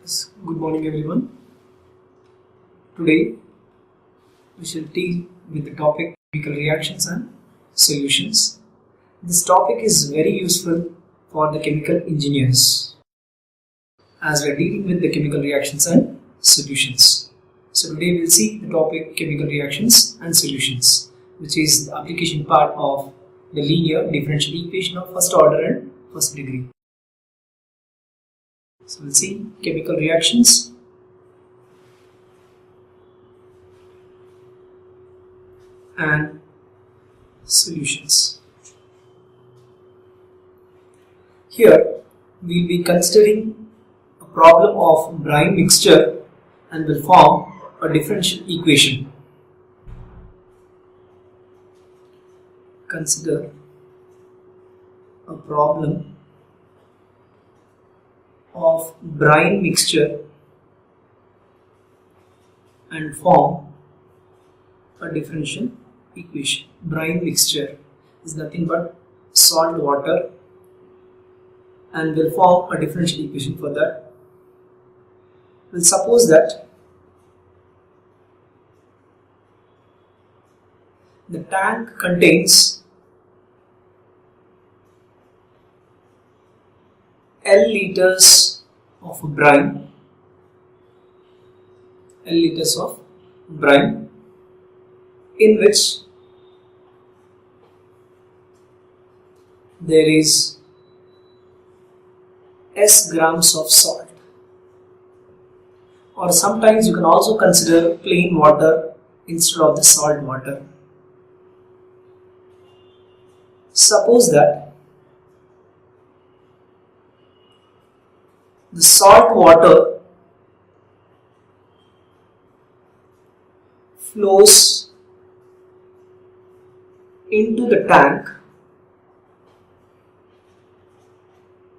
Yes, good morning everyone. Today we shall deal with the topic chemical reactions and solutions. This topic is very useful for the chemical engineers as we are dealing with the chemical reactions and solutions. So today we will see the topic chemical reactions and solutions, which is the application part of the linear differential equation of first order and first degree. So we'll see chemical reactions and solutions. Here we will be considering a problem of brine mixture and will form a differential equation. Consider a problem of brine mixture and form a differential equation. Brine mixture is nothing but salt water and will form a differential equation for that. We'll suppose that the tank contains L liters of brine, in which there is S grams of salt, or sometimes you can also consider plain water instead of the salt water. Suppose that the salt water flows into the tank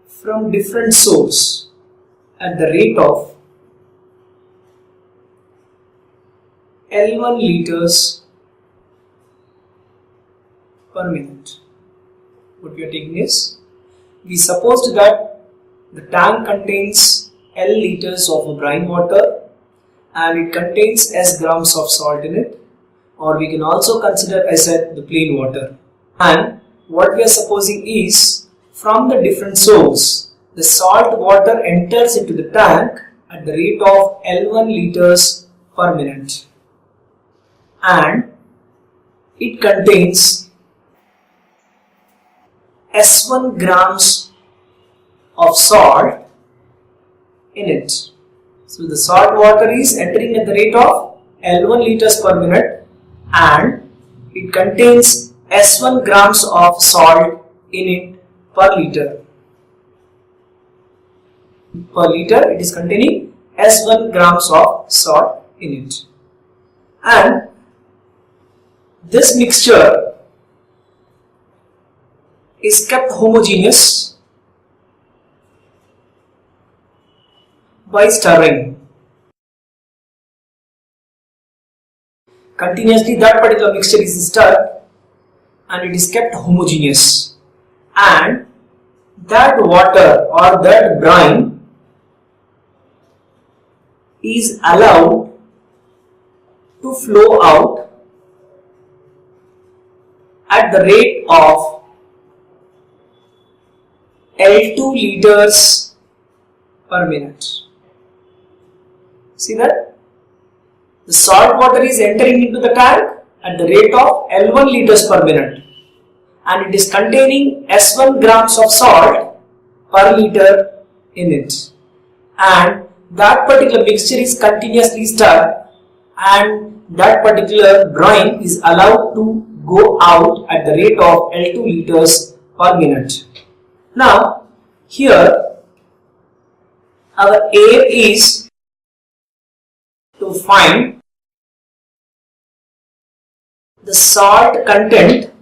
from different source at the rate of L1 liters per minute. What we are taking is, we supposed that the tank contains L liters of brine water and it contains S grams of salt in it, or we can also consider as the plain water. And what we are supposing is, from the different source, the salt water enters into the tank at the rate of L1 liters per minute and it contains S1 grams of salt in it. So the salt water is entering at the rate of L1 liters per minute and it contains S1 grams of salt in it per liter. Per liter it is containing S1 grams of salt in it. And this mixture is kept homogeneous by stirring. Continuously that particular mixture is stirred and it is kept homogeneous, and that water or that brine is allowed to flow out at the rate of L2 liters per minute. See that? The salt water is entering into the tank at the rate of L1 liters per minute and it is containing S1 grams of salt per liter in it, and that particular mixture is continuously stirred and that particular brine is allowed to go out at the rate of L2 liters per minute. Now here our aim is to find the salt content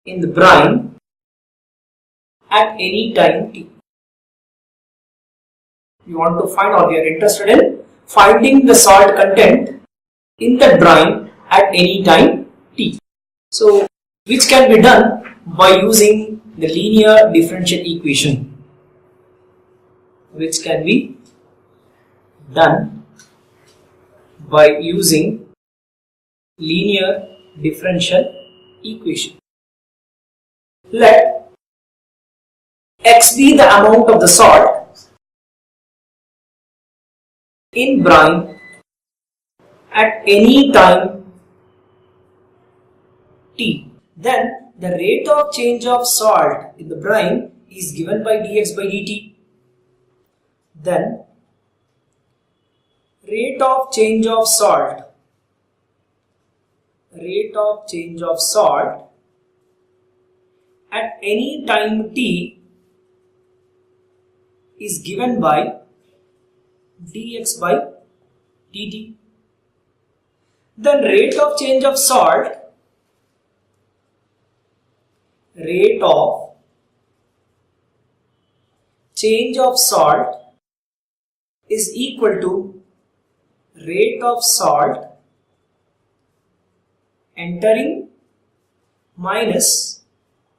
in the brine at any time t. We want to find, or we are interested in finding the salt content in the brine at any time t. So which can be done by using the linear differential equation. which can be done by using linear differential equation. Let X be the amount of the salt in brine at any time t. Then the rate of change of salt in the brine is given by dx by dt. Then rate of change of salt at any time t is given by dx by dt. Then rate of change of salt is equal to rate of salt entering minus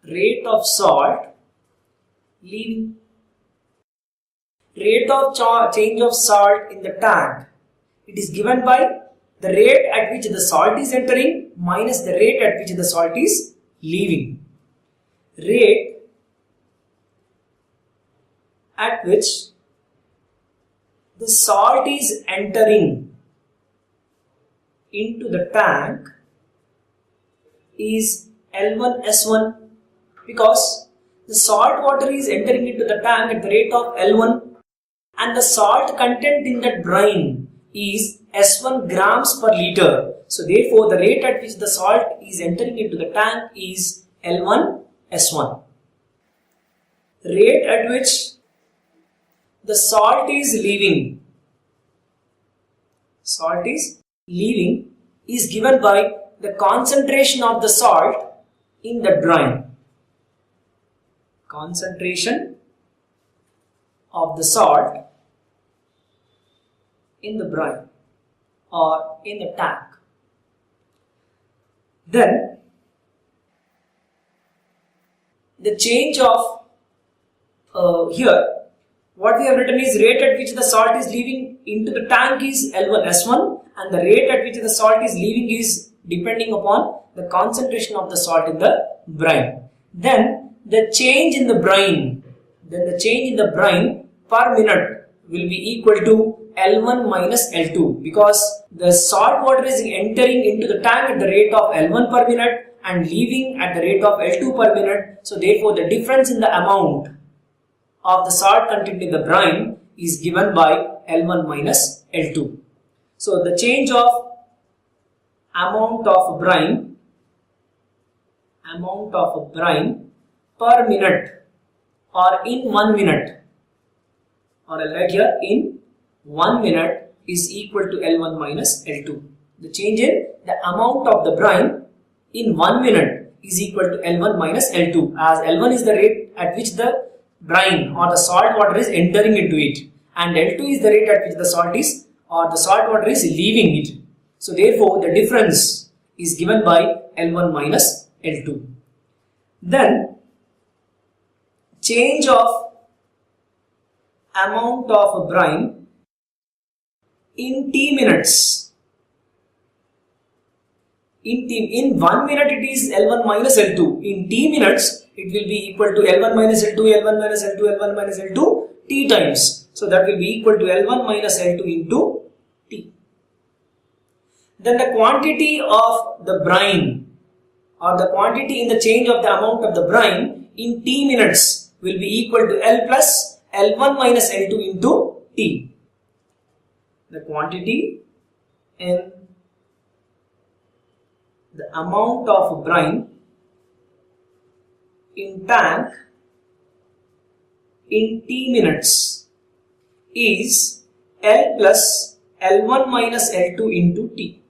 rate of salt leaving. Rate of change of salt in the tank, it is given by the rate at which the salt is entering minus the rate at which the salt is leaving. Rate at which the salt is entering into the tank is L1S1, because the salt water is entering into the tank at the rate of L1 and the salt content in that brine is S1 grams per liter. So therefore the rate at which the salt is entering into the tank is L1S1. Rate at which the salt is leaving is given by the concentration of the salt in the brine. Concentration of the salt in the brine or in the tank. Then the change of here what we have written is rate at which the salt is leaving into the tank is L1S1 and the rate at which the salt is leaving is depending upon the concentration of the salt in the brine. Then the change in the brine per minute will be equal to L1 minus L2, because the salt water is entering into the tank at the rate of L1 per minute and leaving at the rate of L2 per minute. So therefore the difference in the amount of the salt content in the brine is given by L1 minus L2. So the change of amount of brine per minute or in 1 minute, or I'll write here in 1 minute, is equal to L1 minus L2. The change in the amount of the brine in 1 minute is equal to L1 minus L2, as L1 is the rate at which the brine or the salt water is entering into it and L2 is the rate at which the salt water is leaving it. So therefore the difference is given by L1 minus L2. Then change of amount of brine in t minutes. In 1 minute it is L1 minus L2. In t minutes it will be equal to L1 minus L2, L1 minus L2, L1 minus L2 t times. So that will be equal to L1 minus L2 into t. Then the quantity of the brine or the quantity in the change of the amount of the brine in t minutes will be equal to L plus L1 minus L2 into t. The quantity in the amount of brine in tank in t minutes is L plus L1 minus L2 into t.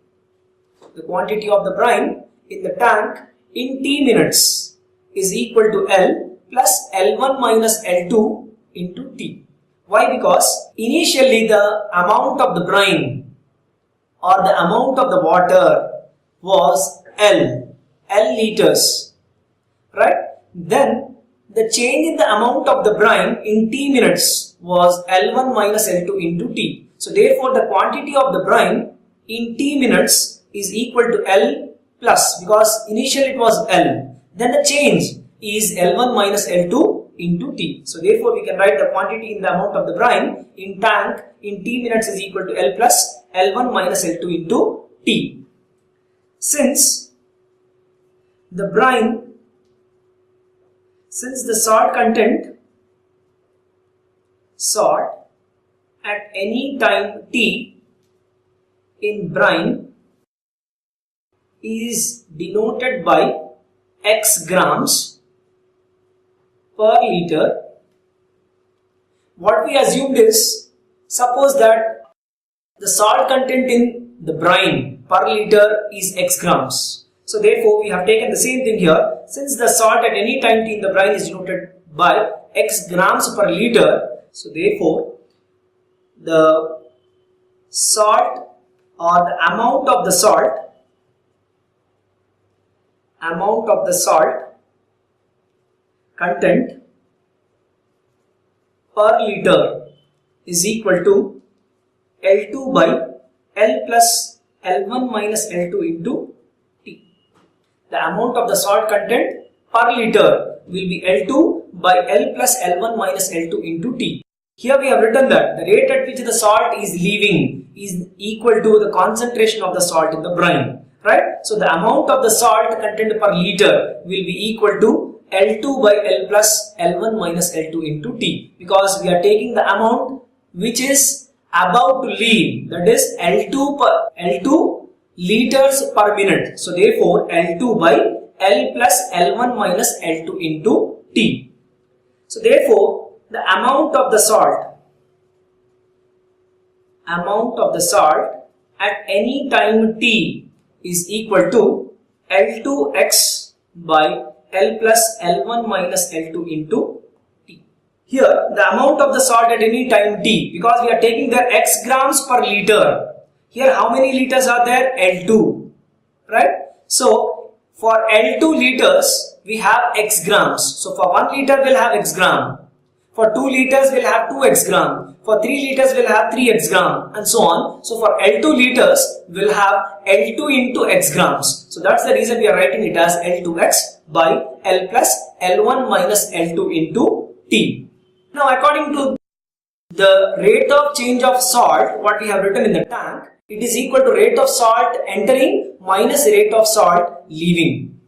The quantity of the brine in the tank in t minutes is equal to L plus L1 minus L2 into t. Why? Because initially the amount of the brine or the amount of the water was L liters, right? Then the change in the amount of the brine in T minutes was L1 minus L2 into T. So therefore the quantity of the brine in T minutes is equal to L plus, because initially it was L. Then the change is L1 minus L2 into T. So therefore we can write the quantity in the amount of the brine in tank in T minutes is equal to L plus L1 minus L2 into T. Since the salt content at any time T in brine is denoted by X grams per liter, what we assumed is, suppose that the salt content in the brine per liter is X grams. So therefore we have taken the same thing here. Since the salt at any time T in the brine is denoted by X grams per liter, so therefore the salt or the amount of the salt content per liter is equal to L2 by L plus L1 minus L2 into T. The amount of the salt content per liter will be L2 by L plus L1 minus L2 into T. Here we have written that the rate at which the salt is leaving is equal to the concentration of the salt in the brine, right? So the amount of the salt content per liter will be equal to L2 by L plus L1 minus L2 into T, because we are taking the amount which is about to leave, that is L2 liters per minute. So therefore L2 by L plus L1 minus L2 into T. So therefore the amount of the salt at any time T is equal to L2x by L plus L1 minus L2 into T. Here the amount of the salt at any time T, because we are taking the X grams per liter. Here how many liters are there? L2, right? So for L2 liters we have X grams. So for 1 liter we'll have X gram. For 2 liters we'll have 2x gram. For 3 liters we'll have 3x gram, and so on. So for L2 liters we'll have L2 into x grams. So that's the reason we are writing it as L2x by L plus L1 minus L2 into T. Now according to the rate of change of salt, what we have written in the tank, it is equal to rate of salt entering minus rate of salt leaving.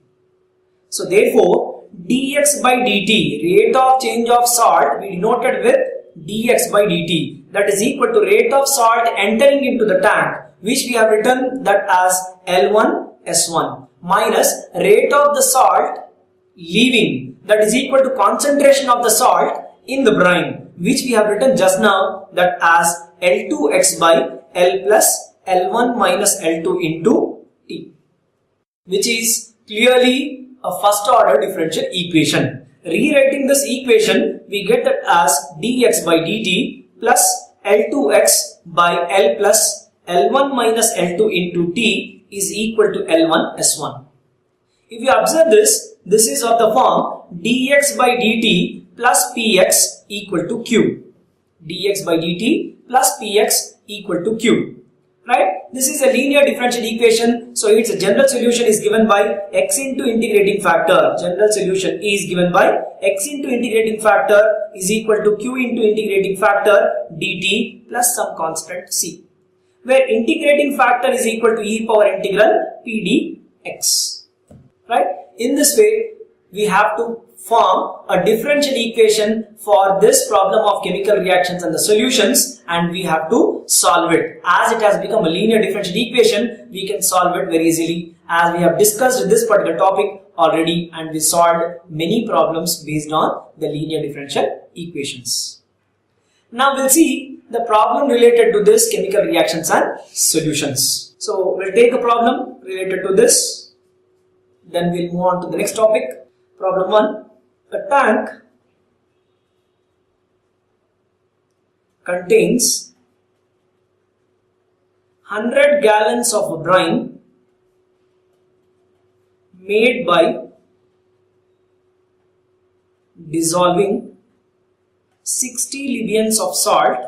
So therefore dx by dt, rate of change of salt, we denoted with dx by dt, that is equal to rate of salt entering into the tank, which we have written that as L1 S1, minus rate of the salt leaving, that is equal to concentration of the salt in the brine, which we have written just now that as L2x by L plus L1 minus L2 into T, which is clearly a first order differential equation. Rewriting this equation, we get that as dx by dt plus L2x by L plus L1 minus L2 into T is equal to L1 S1. If you observe this, this is of the form dx by dt plus px equal to q. Dx by dt plus px equal to q. Right? This is a linear differential equation, so its general solution is given by x into integrating factor. General solution is given by x into integrating factor is equal to q into integrating factor dt plus some constant c, where integrating factor is equal to e power integral p dx. Right? In this way, we have to form a differential equation for this problem of chemical reactions and the solutions, and we have to solve it. As it has become a linear differential equation, we can solve it very easily, as we have discussed this particular topic already and we solved many problems based on the linear differential equations. Now we'll see the problem related to this chemical reactions and solutions. So we'll take a problem related to this, then we'll move on to the next topic. Problem 1. A tank contains 100 gallons of brine dissolving 60 Libyans of salt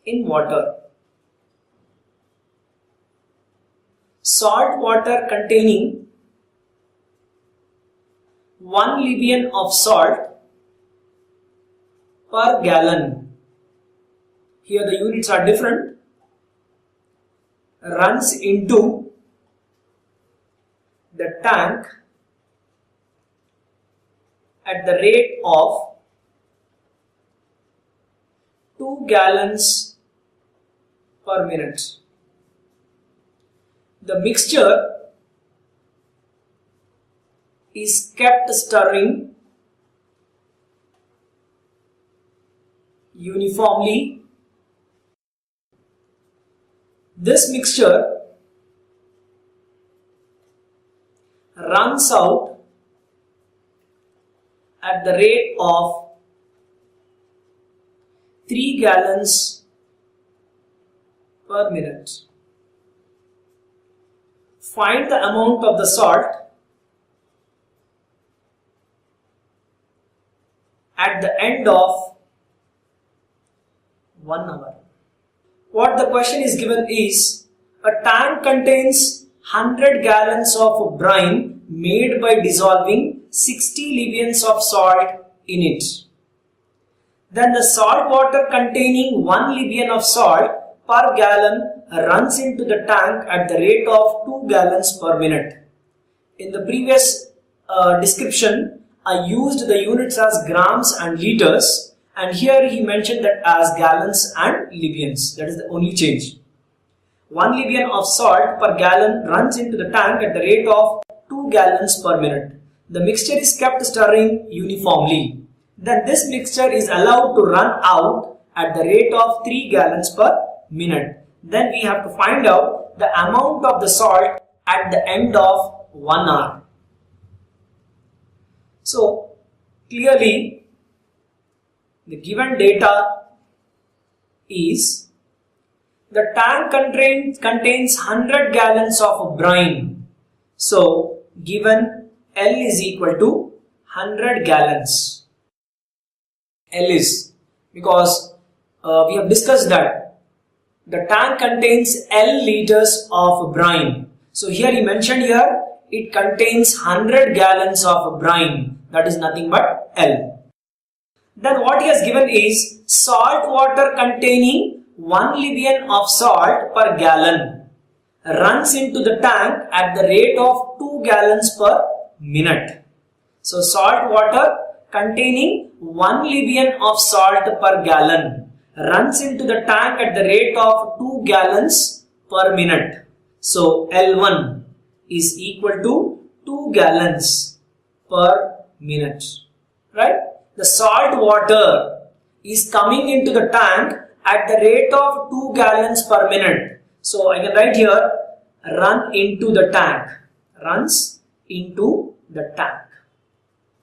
in water. Salt water containing 1 Libyan of salt per gallon. Here the units are different. Runs into the tank at the rate of 2 gallons per minute. The mixture is kept stirring uniformly. This mixture runs out at the rate of 3 gallons per minute. Find the amount of the salt at the end of 1 hour. What the question is given is, a tank contains 100 gallons of brine made by dissolving 60 Libyans of salt in it. Then the salt water containing 1 Libyan of salt per gallon runs into the tank at the rate of 2 gallons per minute. In the previous description, I used the units as grams and liters, and here he mentioned that as gallons and Libyans. That is the only change. 1 Libyan of salt per gallon runs into the tank at the rate of 2 gallons per minute. The mixture is kept stirring uniformly. Then this mixture is allowed to run out at the rate of 3 gallons per minute. Then we have to find out the amount of the salt at the end of 1 hour. So clearly the given data is the tank contains 100 gallons of brine. So given L is equal to 100 gallons. L is because we have discussed that the tank contains L liters of brine. So here he mentioned here it contains 100 gallons of brine. That is nothing but L. Then what he has given is salt water containing 1 Libyan of salt per gallon runs into the tank at the rate of 2 gallons per minute. So salt water containing 1 Libyan of salt per gallon runs into the tank at the rate of 2 gallons per minute. So L1 is equal to 2 gallons per minute, right? The salt water is coming into the tank at the rate of 2 gallons per minute. So I can write here run into the tank, runs into the tank.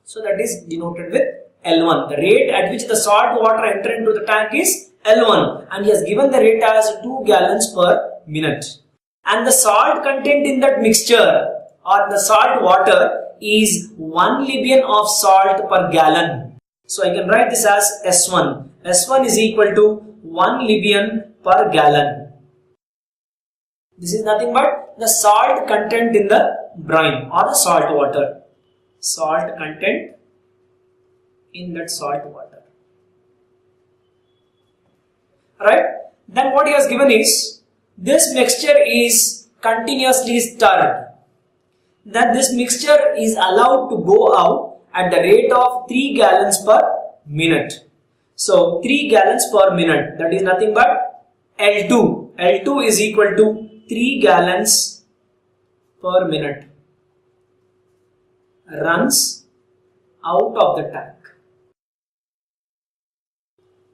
So that is denoted with L1. The rate at which the salt water enter into the tank is L1, and he has given the rate as 2 gallons per minute. And the salt content in that mixture or the salt water is 1 Libyan of salt per gallon. So I can write this as S1. S1 is equal to 1 Libyan per gallon. This is nothing but the salt content in the brine or the salt water. Salt content in that salt water. Right? Then what he has given is this mixture is continuously stirred. Then this mixture is allowed to go out at the rate of 3 gallons per minute. So 3 gallons per minute, that is nothing but L2. L2 is equal to 3 gallons per minute runs out of the tank.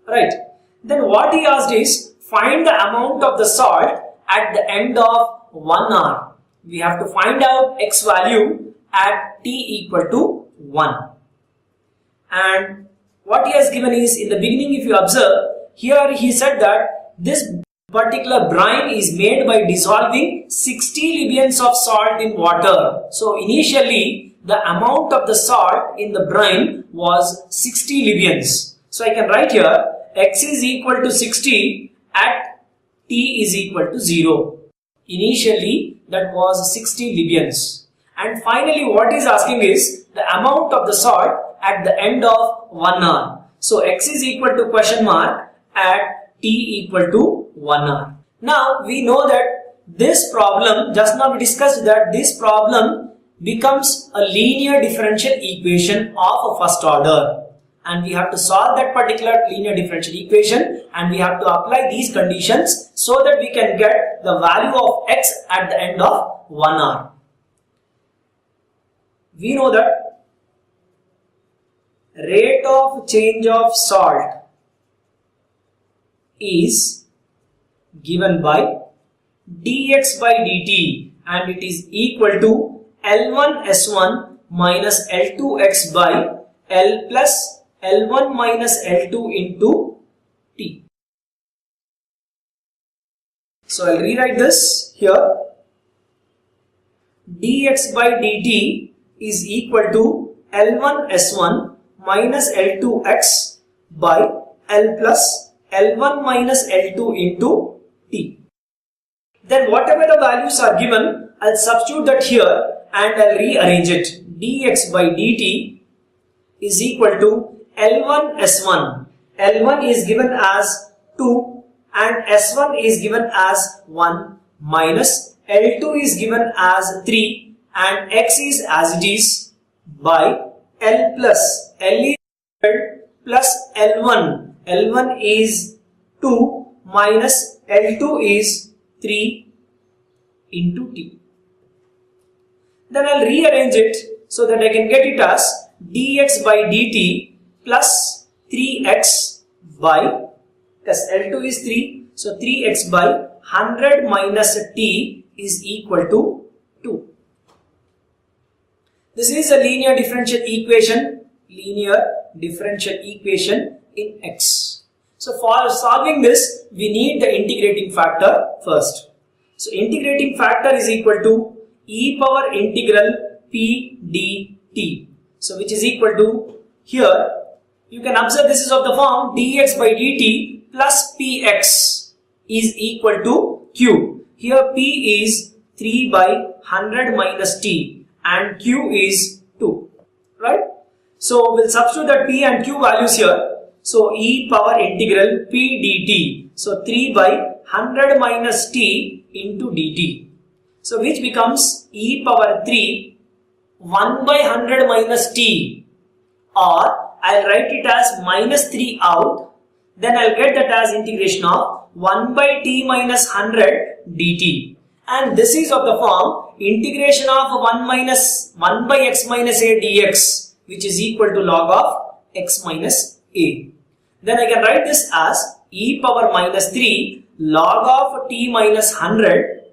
Right. Then what he asked is find the amount of the salt at the end of 1 hour. We have to find out X value at t equal to 1. And what he has given is, in the beginning if you observe, here he said that this particular brine is made by dissolving 60 Libyans of salt in water. So initially the amount of the salt in the brine was 60 Libyans. So I can write here x is equal to 60 at t is equal to 0. Initially that was 60 Libyans. And finally what is asking is the amount of the salt at the end of 1 hour. So x is equal to question mark at t equal to 1 hour. Now we know that this problem, just now we discussed that this problem becomes a linear differential equation of a first order. And we have to solve that particular linear differential equation and we have to apply these conditions so that we can get the value of x at the end of 1 hour. We know that rate of change of salt is given by dx by dt and it is equal to L1 S1 minus L2 x by L plus L1 minus L2 into T. So I'll rewrite this here. dx by dt is equal to L1 S1 minus L2 x by L plus L1 minus L2 into T. Then whatever the values are given, I'll substitute that here and I'll rearrange it. dx by dt is equal to L1 S1. L1 is given as 2 and S1 is given as 1 minus L2 is given as 3 and x is as it is by L plus L is 100 plus L1. L1 is 2 minus L2 is 3 into T. Then I'll rearrange it so that I can get it as dx by dt plus 3x by, because L2 is 3, so 3x by 100 minus t is equal to 2. This is a linear differential equation in x. So for solving this, we need the integrating factor first. So integrating factor is equal to e power integral p dt. So which is equal to, here you can observe this is of the form dx by dt plus px is equal to q. Here p is 3 by 100 minus t and q is 2. Right? So we'll substitute that p and q values here. So e power integral p dt. So 3 by 100 minus t into dt. So which becomes e power 3 1 by 100 minus t, or I'll write it as minus 3 out, then I'll get that as integration of 1 by t minus 100 dt. And this is of the form integration of 1 by x minus a dx, which is equal to log of x minus a. Then I can write this as e power minus 3 log of t minus 100,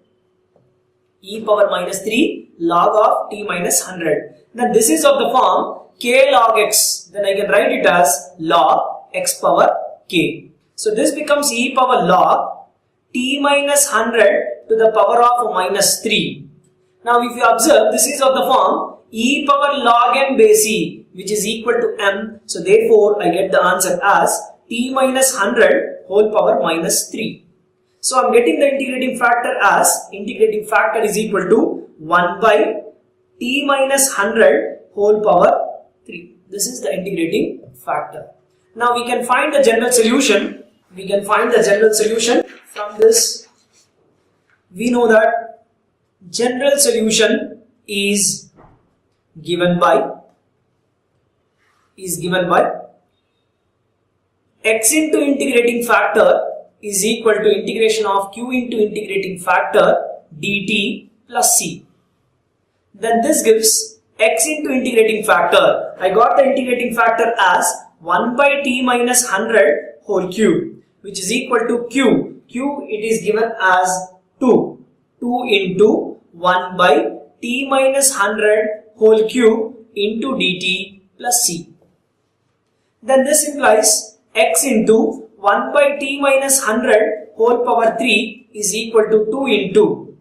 e power minus 3 log of t minus 100. Then this is of the form k log x. Then I can write it as log x power k. So this becomes e power log t minus 100 to the power of minus 3. Now if you observe, this is of the form e power log n base e, which is equal to m. So therefore I get the answer as t minus 100 whole power minus 3. So I'm getting the integrating factor as integrating factor is equal to 1 by t minus 100 whole power 3. This is the integrating factor. Now we can find the general solution. From this. We know that general solution is given by x into integrating factor is equal to integration of q into integrating factor dt plus c. Then this gives x into integrating factor. I got the integrating factor as 1 by t minus 100 whole cube, which is equal to q. Q it is given as 2. 2 into 1 by t minus 100 whole cube into dt plus c. Then this implies x into 1 by t minus 100 whole power 3 is equal to 2 into.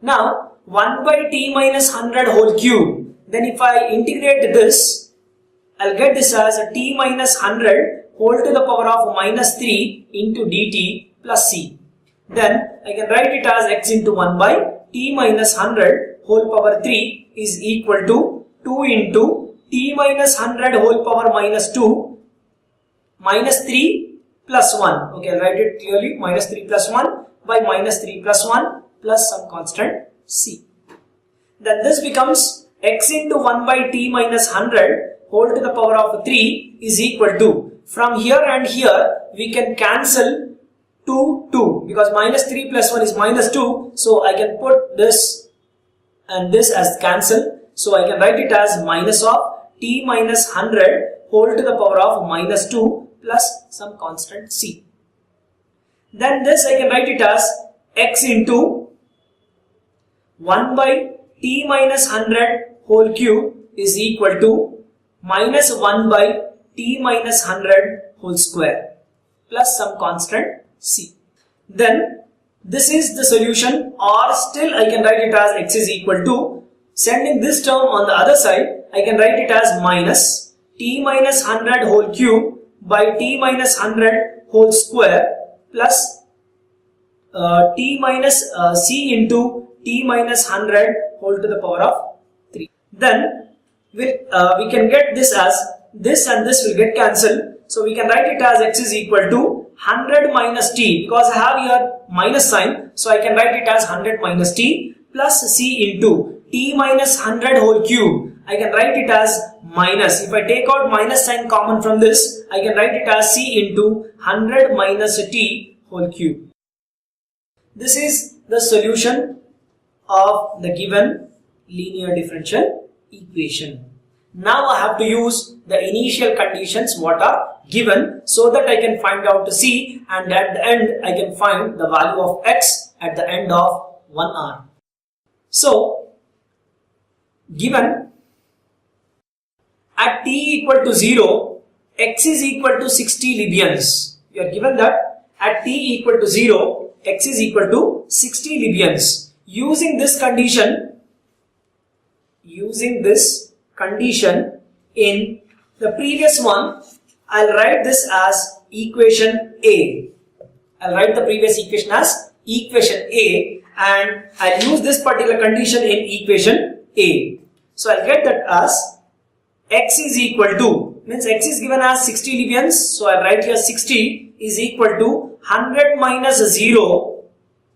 Now 1 by t minus 100 whole cube, Then if I integrate this, I'll get this as a t minus 100 whole to the power of minus 3 into dt plus c. Then I can write it as x into 1 by t minus 100 whole power 3 is equal to 2 into t minus 100 whole power minus 2 minus 3 plus 1. Okay, I'll write it clearly, minus 3 plus 1 by minus 3 plus 1 plus some constant c. Then this becomes x into 1 by t minus 100 whole to the power of 3 is equal to, from here and here we can cancel 2 because minus 3 plus 1 is minus 2, so I can put this and this as cancel, so I can write it as minus of t minus 100 whole to the power of minus 2 plus some constant c. Then this I can write it as x into 1 by t minus 100 whole cube is equal to minus 1 by t minus 100 whole square plus some constant c. Then this is the solution, or still I can write it as x is equal to, sending this term on the other side, I can write it as minus t minus 100 whole cube by t minus 100 whole square plus t minus c into t minus 100 whole to the power of 3. Then we can get this as this and this will get cancelled. So we can write it as x is equal to 100 minus t, because I have here minus sign, so I can write it as 100 minus t plus c into t minus 100 whole cube. I can write it as minus, if I take out minus sign common from this, I can write it as c into 100 minus t whole cube. This is the solution of the given linear differential equation. Now I have to use the initial conditions what are given so that I can find out the c, and at the end I can find the value of x at the end of 1 hour. So given at t equal to 0, x is equal to 60 Libyans. You are given that at t equal to 0, x is equal to 60 Libyans. Using this condition in the previous one, I'll write this as equation A. I'll write the previous equation as equation A, and I'll use this particular condition in equation A. So I'll get that as x is equal to, means x is given as 60 Libyans, so I'll write here 60 is equal to 100 minus 0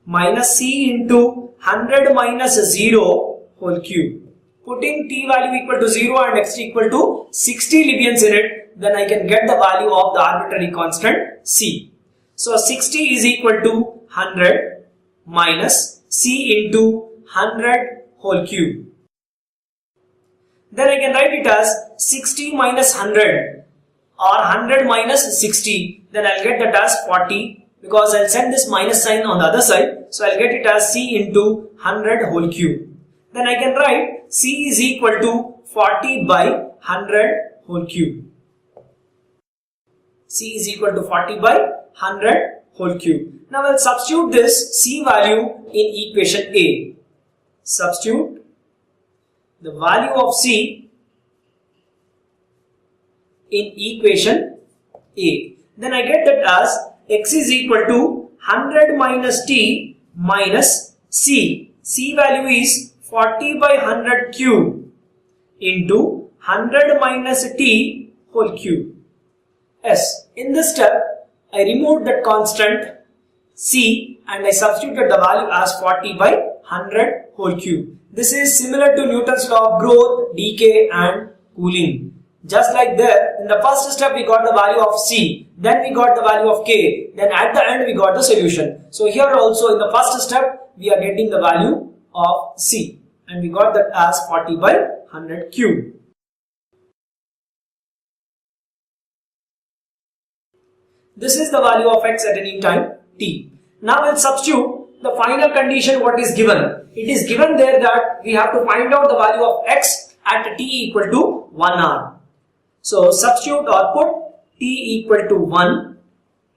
minus c into 100 minus 0 whole cube. Putting t value equal to 0 and x equal to 60 Libyans in it, then I can get the value of the arbitrary constant c. So 60 is equal to 100 minus c into 100 whole cube. Then I can write it as 60 minus 100 or 100 minus 60. Then I'll get that as 40, because I'll send this minus sign on the other side. So I'll get it as c into 100 whole cube. Then I can write c is equal to 40 by 100 whole cube. C is equal to 40 by 100 whole cube. Now I'll substitute this c value in equation A. Substitute the value of c in equation A. Then I get that as x is equal to 100 minus t minus c. C value is 40 by 100 cube into 100 minus t whole cube. Yes, in this step I removed that constant c and I substituted the value as 40 by 100 whole cube. This is similar to Newton's law of growth, decay and cooling. Just like there, in the first step we got the value of c, then we got the value of k, then at the end we got the solution. So here also in the first step we are getting the value of c, and we got that as 40 by 100 cube. This is the value of x at any time t. Now we'll substitute the final condition what is given. It is given there that we have to find out the value of x at t equal to 1 hour. So substitute or put t equal to 1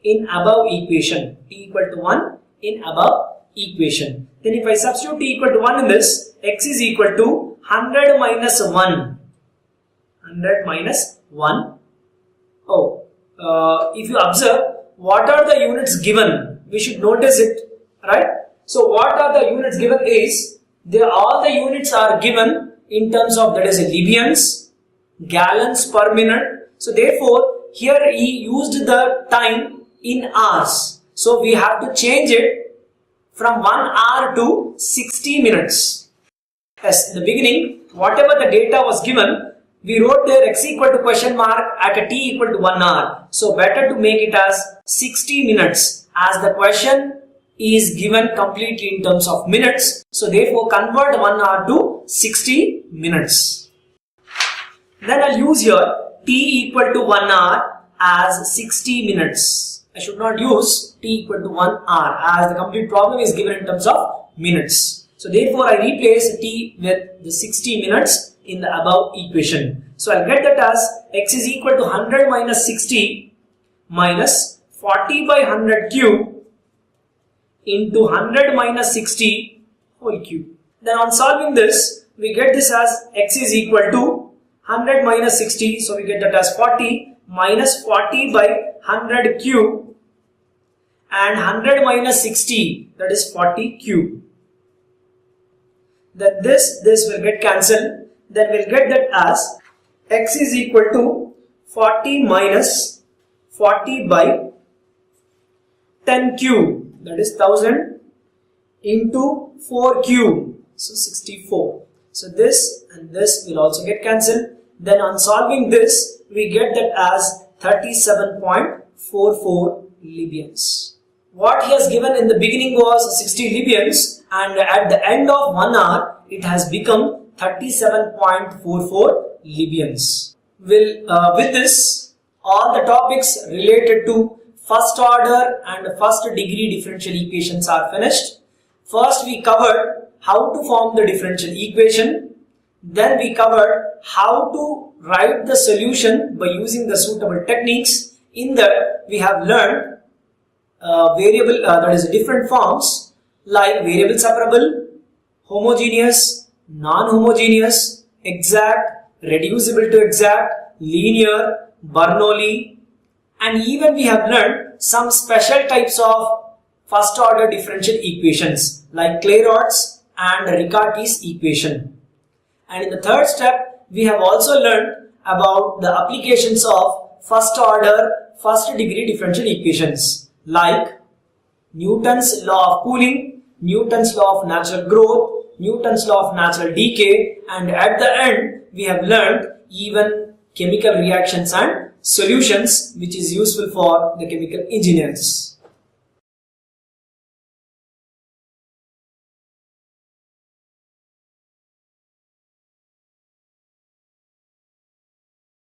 in above equation. T equal to 1 in above equation. Then if I substitute t equal to 1 in this, x is equal to 100 minus 1. 100 minus 1. Oh, if you observe, what are the units given? We should notice it, right? So what are the units given is, all the units are given in terms of, that is Libyans, gallons per minute. So therefore, here he used the time in hours. So we have to change it from 1 hour to 60 minutes. Yes, in the beginning, whatever the data was given, we wrote there x equal to question mark at a t equal to 1 hour. So better to make it as 60 minutes, as the question is given completely in terms of minutes. So therefore convert 1 hour to 60 minutes. Then I'll use here t equal to 1 hour as 60 minutes. I should not use t equal to 1 hour, as the complete problem is given in terms of minutes. So therefore I replace t with the 60 minutes in the above equation. So I'll get that as x is equal to 100 minus 60 minus 40 by 100 cube into 100 minus 60 whole cube. Then on solving this, we get this as x is equal to 100 minus 60, so we get that as 40 minus 40 by 100 cube, and 100 minus 60, that is 40 cube. Then this will get cancelled. Then we'll get that as x is equal to 40 minus 40 by 10 cube, that is 1000 into 4 cube, so 64. So this and this will also get cancelled. Then on solving this, we get that as 37.44 Libyans. What he has given in the beginning was 60 Libyans, and at the end of 1 hour, it has become 37.44 Libyans. With this, all the topics related to first order and first degree differential equations are finished. First we covered how to form the differential equation. Then we covered how to write the solution by using the suitable techniques. In that we have learned variable, that is different forms like variable separable, homogeneous, non-homogeneous, exact, reducible to exact, linear, Bernoulli, and even we have learned some special types of first order differential equations like Clairaut's and Riccati's equation. And in the third step, we have also learned about the applications of first order, first degree differential equations like Newton's law of cooling, Newton's law of natural growth, Newton's law of natural decay, and at the end we have learned even chemical reactions and solutions, which is useful for the chemical engineers.